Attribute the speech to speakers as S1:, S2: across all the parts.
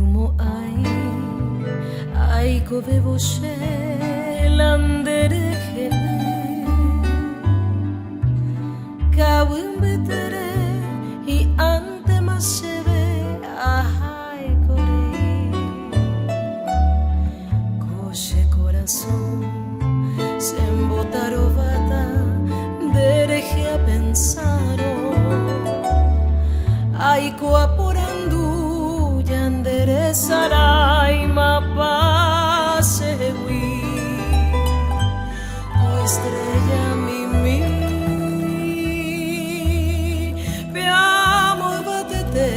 S1: も愛こべぼしランデレヘルカウンベテレヒアンテマシェベアハイコレCoche corazón se embotarovata dereje a pensaro Aiko aporandu yandere sarai mapasewi O estrella mimi Veamo batete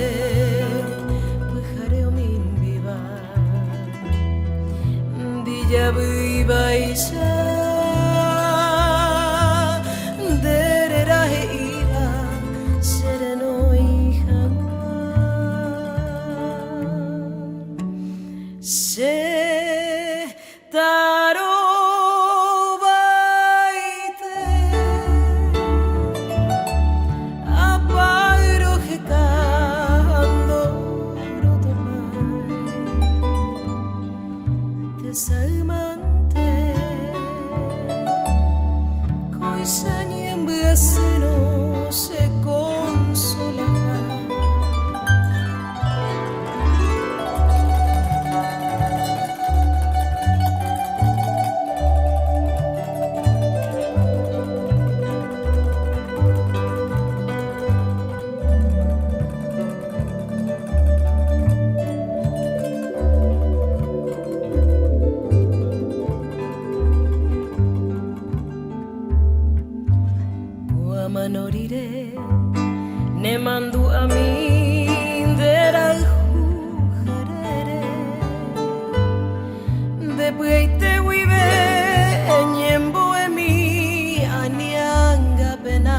S1: Pujareo min viva Dilla viva isha Derera he iba sereno Se taro baite apairo hekando rotomai Desalmante Koisani embaseno se consola Manoriré ne mandu a mí dera jujarere de pueite wibe enyembo emi anianga pena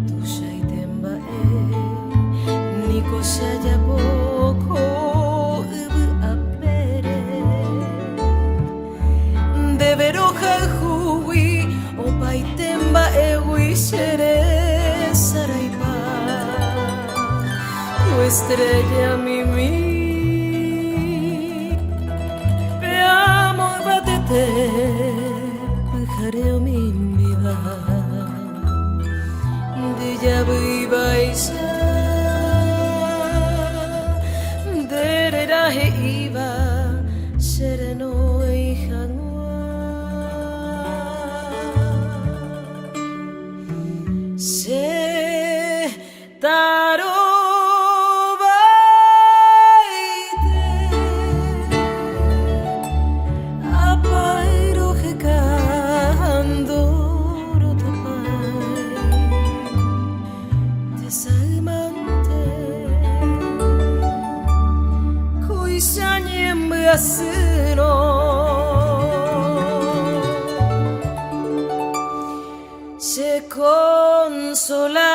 S1: tu shaitemba niko shaya boko ubu apere de veroja juwi Paitemba ewi shere saraipa Tu estrella mimi Veamo batete Pujareo min viva Dilla viva isha Derera he iba sereno ihango Se taro baite apairo hekando rotopai Desalmante Koisani embaseno Se consola